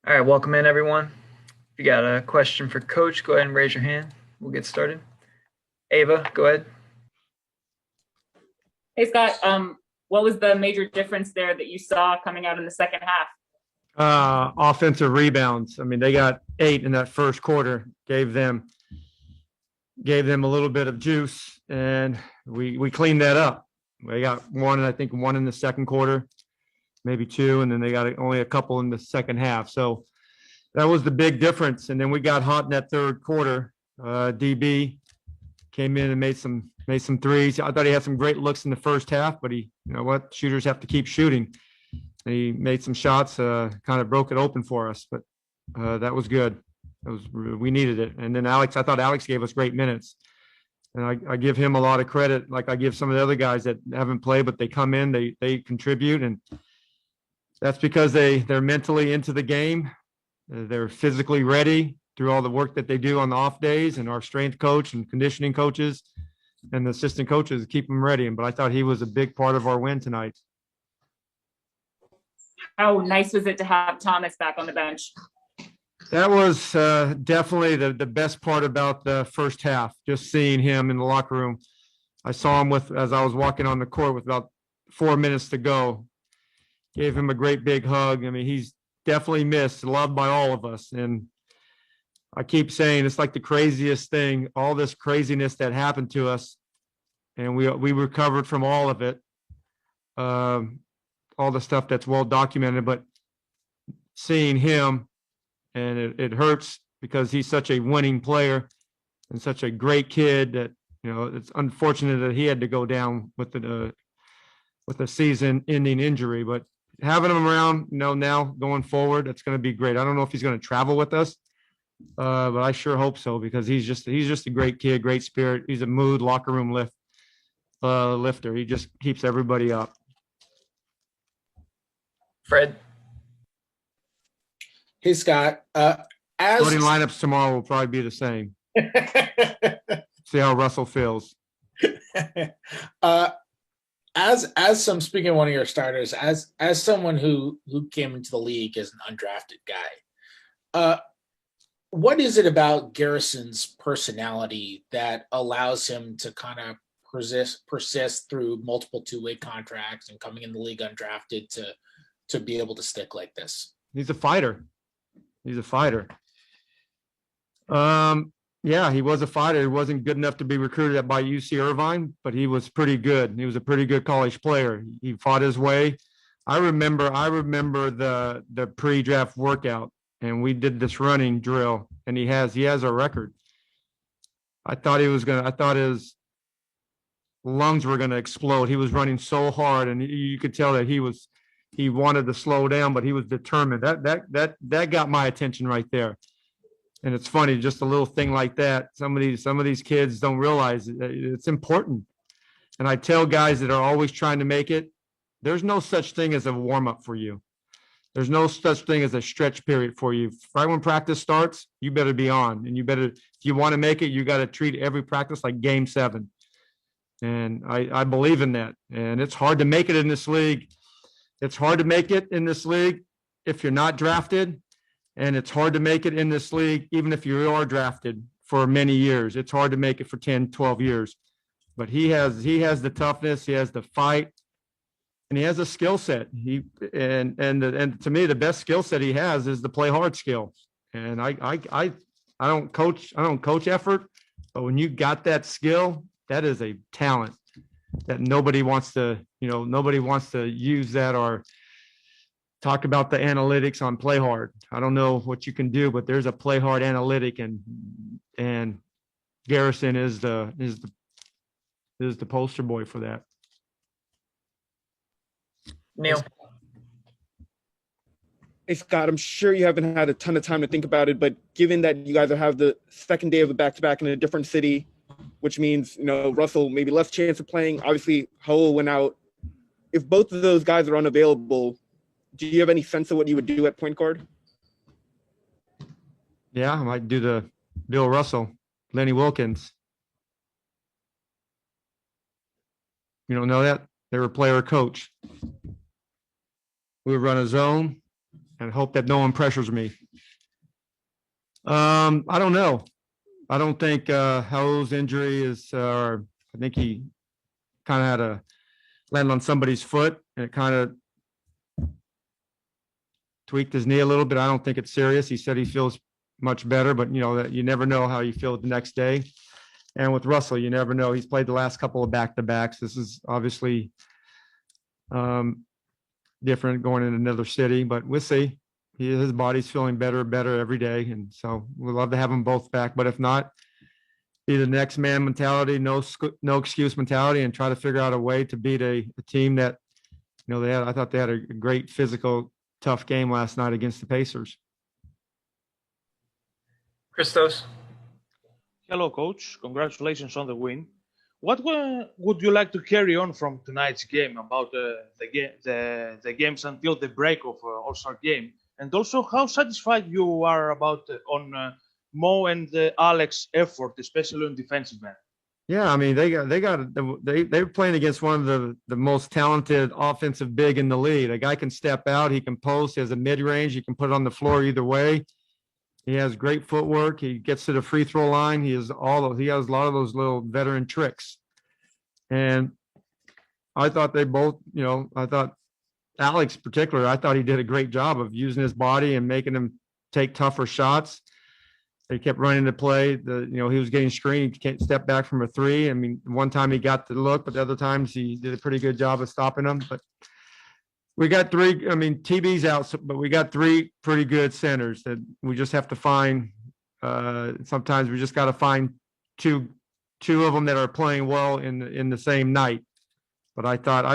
All right, welcome in everyone. If you got a question for Coach, go ahead and raise your hand. We'll get started. Ava, go ahead. Hey Scott, what was the major difference there that you saw coming out in the second half? Offensive rebounds. I mean, they got 8 in that first quarter. Gave them a little bit of juice, and we cleaned that up. We got one, I think, one in the second quarter, maybe two, and then they got only a couple in the second half. So that was the big difference. And then we got hot in that third quarter. DB came in and made some threes. I thought he had some great looks in the first half, but you know what, shooters have to keep shooting. And he made some shots, kind of broke it open for us, but that was good. We needed it. And then I thought Alex gave us great minutes. And I give him a lot of credit, like I give some of the other guys that haven't played, but they come in, they contribute, and that's because they're mentally into the game. They're physically ready through all the work that they do on the off days, and our strength coach and conditioning coaches and the assistant coaches keep them ready. But I thought he was a big part of our win tonight. How nice was it to have Thomas back on the bench? That was definitely the best part about the first half, just seeing him in the locker room. I saw him as I was walking on the court with about 4 minutes to go. Gave him a great big hug. I mean, he's definitely missed, loved by all of us. And I keep saying it's like the craziest thing, all this craziness that happened to us. And we recovered from all of it, all the stuff that's well documented. But seeing him, and it hurts because he's such a winning player and such a great kid that, you know, it's unfortunate that he had to go down with the season-ending injury. But having him around, you know, now going forward, it's going to be great. I don't know if he's going to travel with us, but I sure hope so, because he's just a great kid, great spirit. He's a mood locker room lifter. He just keeps everybody up. Fred. Hey, Scott. Starting lineups tomorrow will probably be the same. See how Russell feels. As some speaking of one of your starters, as someone who came into the league as an undrafted guy, what is it about Garrison's personality that allows him to kind of persist through multiple two-way contracts and coming in the league undrafted to be able to stick like this? He's a fighter. Yeah, he was a fighter. He wasn't good enough to be recruited by UC Irvine, but he was pretty good. He was a pretty good college player. He fought his way. I remember the pre-draft workout, and we did this running drill, and he has a record. I thought his lungs were gonna explode. He was running so hard, and you could tell that he wanted to slow down, but he was determined. That got my attention right there. And it's funny, just a little thing like that. Some of these kids don't realize it's important. And I tell guys that are always trying to make it, there's no such thing as a warm up for you. There's no such thing as a stretch period for you. Right when practice starts, you better be on, and if you want to make it, you got to treat every practice like game 7. And I believe in that. And it's hard to make it in this league. It's hard to make it in this league if you're not drafted. And it's hard to make it in this league, even if you are drafted for many years. It's hard to make it for 10, 12 years. But he has the toughness, he has the fight, and he has a skill set. And to me, the best skill set he has is the play hard skill. And I don't coach effort, but when you got that skill, that is a talent that nobody wants to use that or talk about the analytics on play hard. I don't know what you can do, but there's a play hard analytic, and Garrison is the poster boy for that. Neil. Hey, Scott, I'm sure you haven't had a ton of time to think about it, but given that you guys have the second day of a back-to-back in a different city, which means, you know, Russell maybe less chance of playing. Obviously, Howell went out. If both of those guys are unavailable, do you have any sense of what you would do at point guard? Yeah, I might do the Bill Russell, Lenny Wilkins. You don't know that? They were player coach. We would run a zone, and hope that no one pressures me. I don't know. I don't think Howell's injury is. I think he kind of had a land on somebody's foot, and it kind of tweaked his knee a little bit. I don't think it's serious. He said he feels much better, but that you never know how you feel the next day. And with Russell, you never know. He's played the last couple of back-to-backs. This is obviously different going in another city, but we'll see. His body's feeling better and better every day, and so we'd love to have them both back. But if not, be the next man mentality, no excuse mentality, and try to figure out a way to beat a team that I thought they had a great physical, tough game last night against the Pacers. Christos. Hello, Coach. Congratulations on the win. What would you like to carry on from tonight's game about the games until the break of All-Star game? And also, how satisfied you are about on Mo and Alex's effort, especially on defensive end? Yeah, I mean they're playing against one of the most talented offensive big in the league. A guy can step out, he can post, he has a mid range, he can put it on the floor either way. He has great footwork. He gets to the free throw line. He has a lot of those little veteran tricks. And I thought they both, I thought Alex in particular, I thought he did a great job of using his body and making him take tougher shots. They kept running the play. He was getting screened. He can't step back from a three. I mean, one time he got the look, but the other times he did a pretty good job of stopping them. But we got three. I mean, TB's out, but we got three pretty good centers that we just have to find. Sometimes we just got to find two of them that are playing well in the same night. But I thought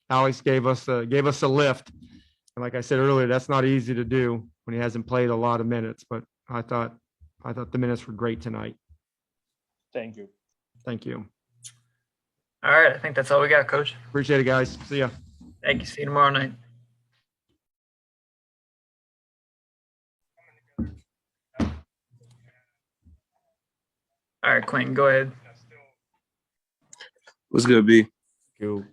Alex gave us a lift. And like I said earlier, that's not easy to do when he hasn't played a lot of minutes. But I thought the minutes were great tonight. Thank you. Thank you. All right, I think that's all we got, Coach. Appreciate it, guys. See ya. Thank you. See you tomorrow night. All right, Quentin, go ahead. What's good, B? Cool.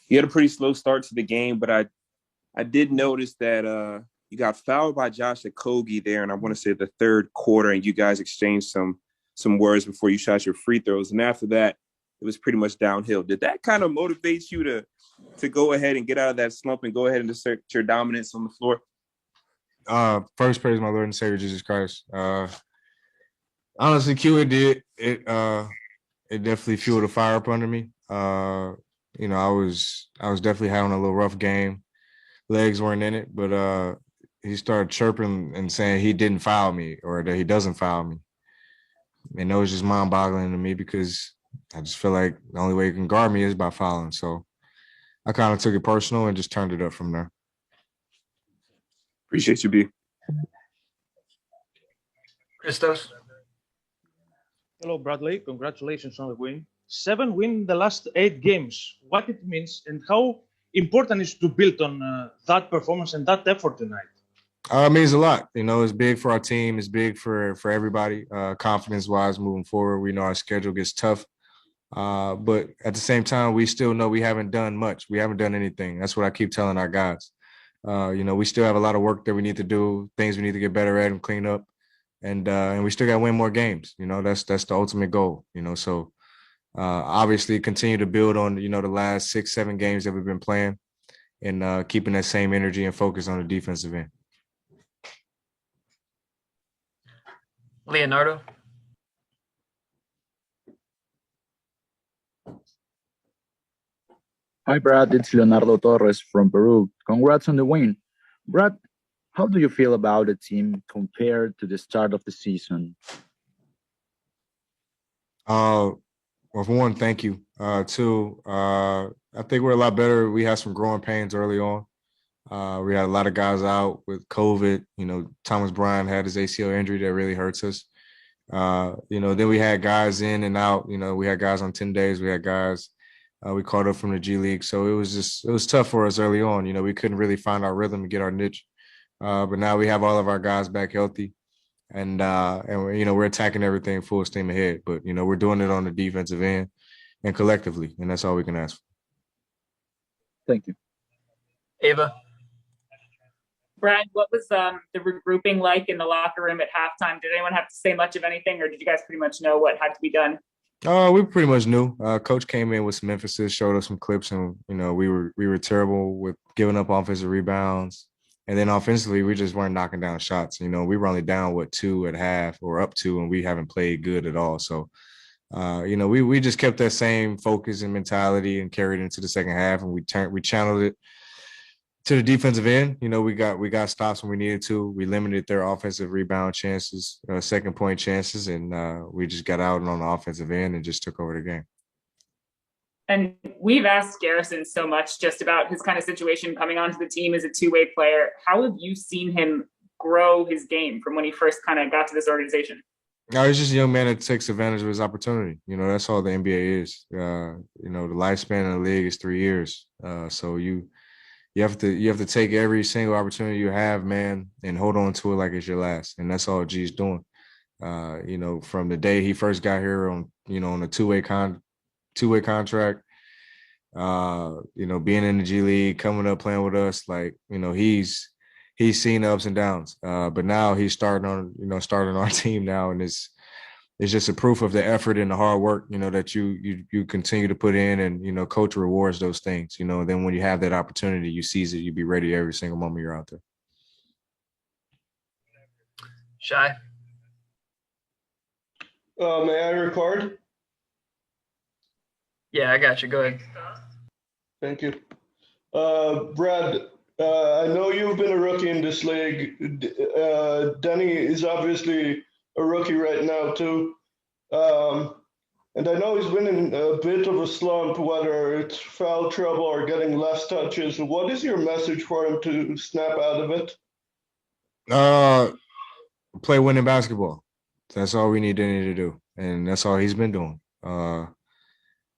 You had a pretty slow start to the game, but I did notice that you got fouled by Josh Okogie there, and I want to say the third quarter, and you guys exchanged some words before you shot your free throws. And after that, it was pretty much downhill. Did that kind of motivate you to go ahead and get out of that slump and go ahead and assert your dominance on the floor? First, praise my Lord and Savior Jesus Christ. Honestly, Q, it definitely fueled a fire up under me. I was definitely having a little rough game. Legs weren't in it, but he started chirping and saying he didn't foul me or that he doesn't foul me. And that was just mind-boggling to me because I just feel like the only way you can guard me is by fouling. So I kind of took it personal and just turned it up from there. Appreciate you, B. Christos. Hello, Bradley. Congratulations on the win. 7 wins in the last 8 games. What it means and how important is to build on that performance and that effort tonight? It means a lot. It's big for our team. It's big for everybody, confidence-wise moving forward. We know our schedule gets tough. But at the same time, we still know we haven't done much. We haven't done anything. That's what I keep telling our guys. We still have a lot of work that we need to do, things we need to get better at and clean up. And we still got to win more games. That's the ultimate goal, So obviously continue to build on, the last 6-7 games that we've been playing and keeping that same energy and focus on the defensive end. Leonardo. Hi, Brad. It's Leonardo Torres from Peru. Congrats on the win. Brad, how do you feel about the team compared to the start of the season? Well, for one, thank you. Two, I think we're a lot better. We had some growing pains early on. We had a lot of guys out with COVID. Thomas Bryant had his ACL injury that really hurts us. Then we had guys in and out. We had guys on 10 days. We had guys we caught up from the G League. So it was tough for us early on. We couldn't really find our rhythm and get our niche. But now we have all of our guys back healthy. And we're attacking everything full steam ahead. But, we're doing it on the defensive end and collectively. And that's all we can ask for. Thank you. Ava. Brad, what was the regrouping like in the locker room at halftime? Did anyone have to say much of anything, or did you guys pretty much know what had to be done? We pretty much knew. Coach came in with some emphasis, showed us some clips, and we were terrible with giving up offensive rebounds. And then offensively, we just weren't knocking down shots. We were only down 2 at half or up 2, and we haven't played good at all. So, we just kept that same focus and mentality and carried it into the second half, and we channeled it to the defensive end. We got stops when we needed to. We limited their offensive rebound chances, second point chances, and we just got out on the offensive end and just took over the game. And we've asked Garrison so much just about his kind of situation coming onto the team as a two-way player. How have you seen him grow his game from when he first kind of got to this organization? No, he's just a young man that takes advantage of his opportunity. That's all the NBA is. The lifespan of the league is 3 years. So you have to take every single opportunity you have, man, and hold on to it like it's your last. And that's all G's doing. From the day he first got here on a two-way contract, being in the G League, coming up, playing with us, he's seen the ups and downs. But now he's starting on our team now, and it's just a proof of the effort and the hard work, that you continue to put in, and coach rewards those things. Then when you have that opportunity, you seize it, you be ready every single moment you're out there. Shy. May I record? Yeah, I got you. Go ahead. Thank you. Brad, I know you've been a rookie in this league. Denny is obviously a rookie right now too. And I know he's been in a bit of a slump, whether it's foul trouble or getting less touches. What is your message for him to snap out of it? Play winning basketball. That's all we need Denny to do. And that's all he's been doing.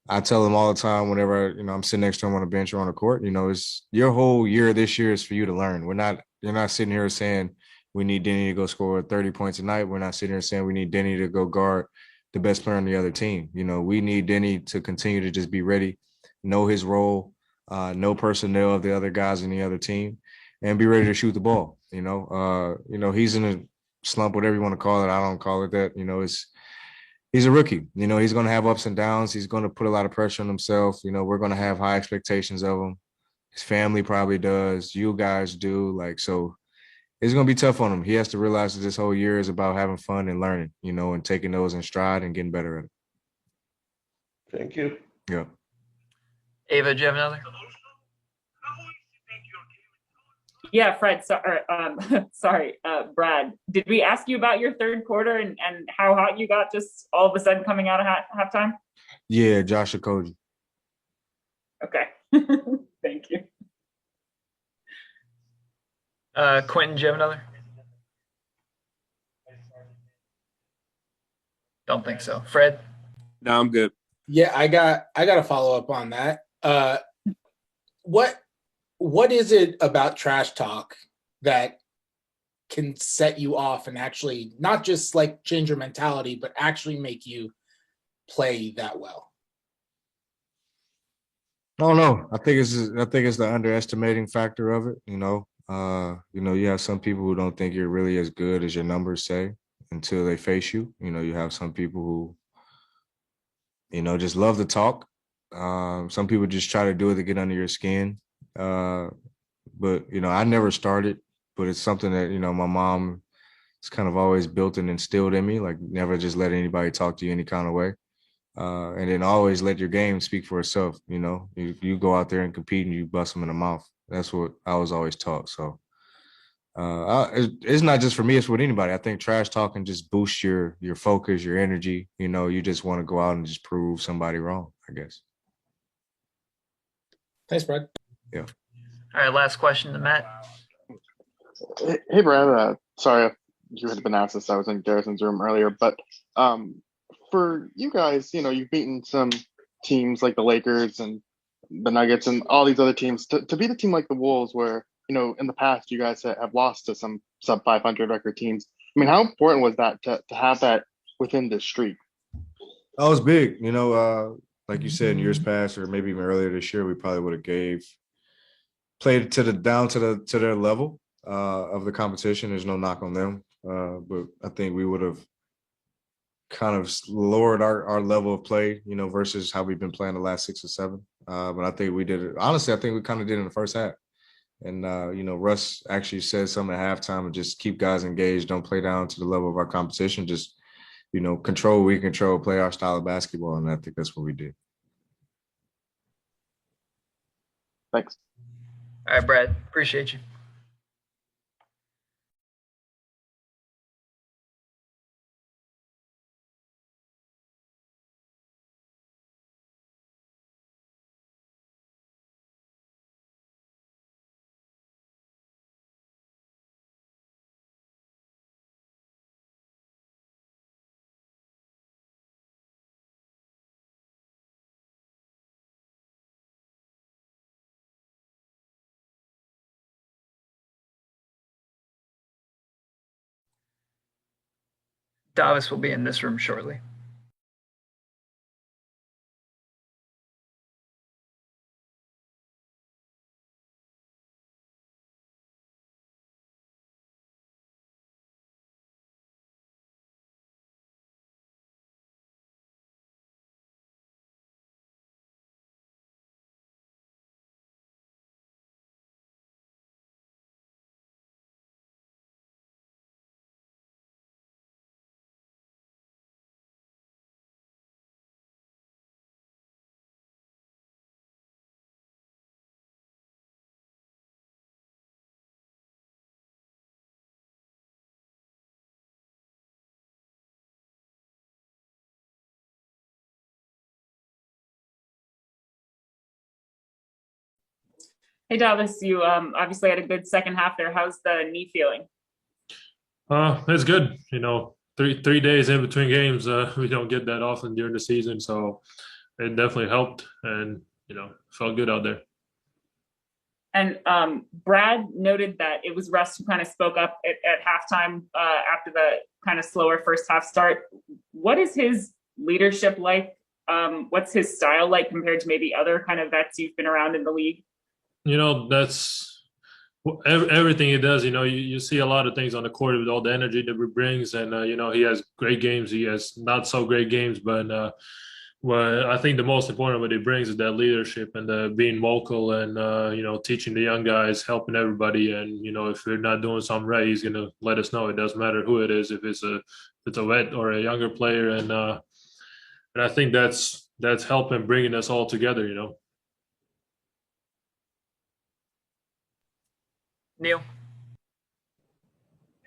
I tell him all the time whenever I'm sitting next to him on the bench or on the court, it's your whole year this year is for you to learn. You're not sitting here saying we need Denny to go score 30 points a night. We're not sitting here saying we need Denny to go guard the best player on the other team. We need Denny to continue to just be ready, know his role, know personnel of the other guys in the other team, and be ready to shoot the ball. He's in a slump, whatever you want to call it. I don't call it that. He's a rookie. He's going to have ups and downs. He's going to put a lot of pressure on himself. We're going to have high expectations of him. His family probably does. You guys do. So it's going to be tough on him. He has to realize that this whole year is about having fun and learning, and taking those in stride and getting better at it. Thank you. Yeah. Ava, do you have another? Yeah, Fred, sorry, Brad. Did we ask you about your third quarter and how hot you got just all of a sudden coming out of halftime? Yeah, Josh Okogie. Okay. Thank you. Quentin, do you have another? Don't think so. Fred? No, I'm good. Yeah, I got a follow up on that. What is it about trash talk that can set you off and actually not just change your mentality, but actually make you play that well? I don't know. I think it's the underestimating factor of it. You have some people who don't think you're really as good as your numbers say until they face you. You have some people who, just love to talk. Some people just try to do it to get under your skin. But I never started, but it's something that, my mom has kind of always built and instilled in me, never just let anybody talk to you any kind of way. And then always let your game speak for itself. You go out there and compete and you bust them in the mouth. That's what I was always taught. So it's not just for me, it's with anybody. I think trash talking just boosts your focus, your energy. You just want to go out and just prove somebody wrong, I guess. Thanks, Brad. Yeah. All right, last question to Matt. Hey, Brad. Sorry you had been asked this. I was in Garrison's room earlier, but for you guys, you've beaten some teams like the Lakers and the Nuggets and all these other teams. To beat a team like the Wolves, where in the past you guys have lost to some sub 500 record teams. I mean, how important was that to have that within this streak? That was big. Like you said, in years past, or maybe even earlier this year, we probably would have played down to their level. of the competition. There's no knock on them, but I think we would have kind of lowered our level of play, versus how we've been playing the last 6 or 7. But I think we did it. Honestly, I think we kind of did it in the first half. And, Russ actually said something at halftime and just keep guys engaged. Don't play down to the level of our competition. Just, control what we control, play our style of basketball. And I think that's what we did. Thanks. All right, Brad. Appreciate you. Davis will be in this room shortly. Hey, Davis, you obviously had a good second half there. How's the knee feeling? It's good. Three days in between games, we don't get that often during the season, so it definitely helped, and felt good out there. And Brad noted that it was Russ who kind of spoke up at halftime after the kind of slower first half start. What is his leadership like? What's his style like compared to maybe other kind of vets you've been around in the league? That's everything he does. You see a lot of things on the court with all the energy that he brings, and he has great games. He has not so great games, but well, I think the most important what he brings is that leadership and being vocal and teaching the young guys, helping everybody. And if we're not doing something right, he's gonna let us know. It doesn't matter who it is, if it's a vet or a younger player, and I think that's helping bringing us all together. Neil.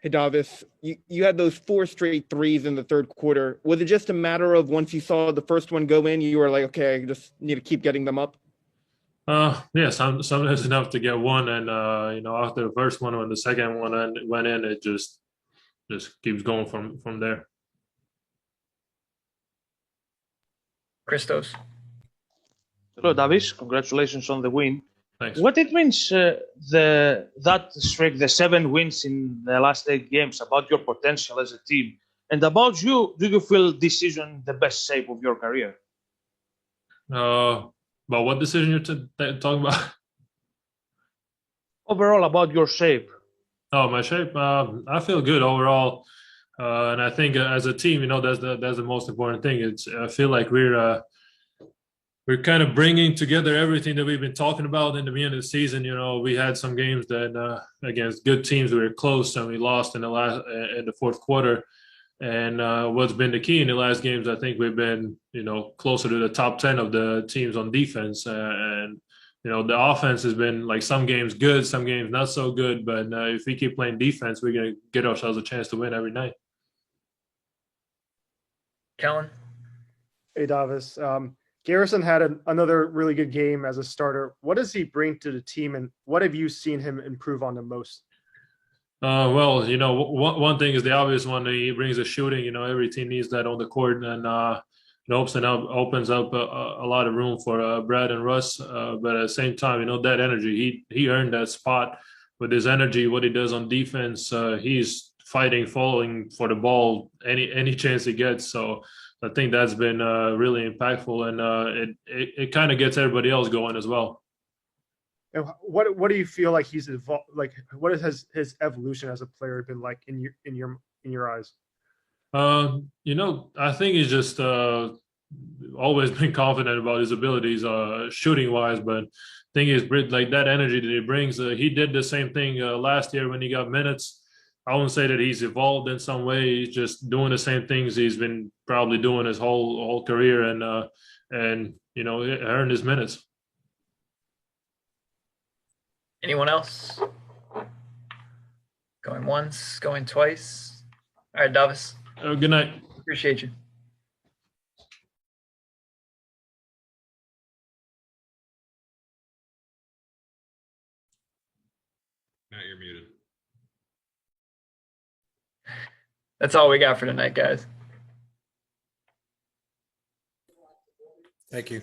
Hey, Davis, you had those 4 straight threes in the third quarter. Was it just a matter of once you saw the first one go in, you were like, okay, I just need to keep getting them up? Yeah, sometimes enough to get one, and after the first one, when the second one went in, it just keeps going from there. Christos. Hello, Davis. Congratulations on the win. Thanks. What it means that streak, the 7 wins in the last 8 games, about your potential as a team, and about you? Do you feel this season the best shape of your career? About what decision you're talking about? Overall, about your shape. Oh, my shape. I feel good overall, and I think as a team, that's the most important thing. I feel like we're kind of bringing together everything that we've been talking about in the beginning of the season. We had some games that against good teams we were close and we lost in the fourth quarter. And what's been the key in the last games, I think we've been closer to the top 10 of the teams on defense. And the offense has been like some games good, some games not so good. But if we keep playing defense, we're gonna get ourselves a chance to win every night. Kellen. Hey, Davis. Garrison had another really good game as a starter. What does he bring to the team, and what have you seen him improve on the most? Well, one thing is the obvious one. He brings the shooting. Every team needs that on the court, and it opens up a lot of room for Brad and Russ. But at the same time, that energy, he earned that spot with his energy. What he does on defense, he's fighting, falling for the ball any chance he gets. So I think that's been really impactful, and it kind of gets everybody else going as well. And what do you feel like he's evolved? Like, what has his evolution as a player been like in your eyes? I think he's just always been confident about his abilities, shooting wise. But thing is, like that energy that he brings, he did the same thing last year when he got minutes. I wouldn't say that he's evolved in some way. He's just doing the same things he's been probably doing his whole career, and earned his minutes. Anyone else? Going once, going twice. All right, Davis. Good night. Appreciate you. Matt, you're muted. That's all we got for tonight, guys. Thank you.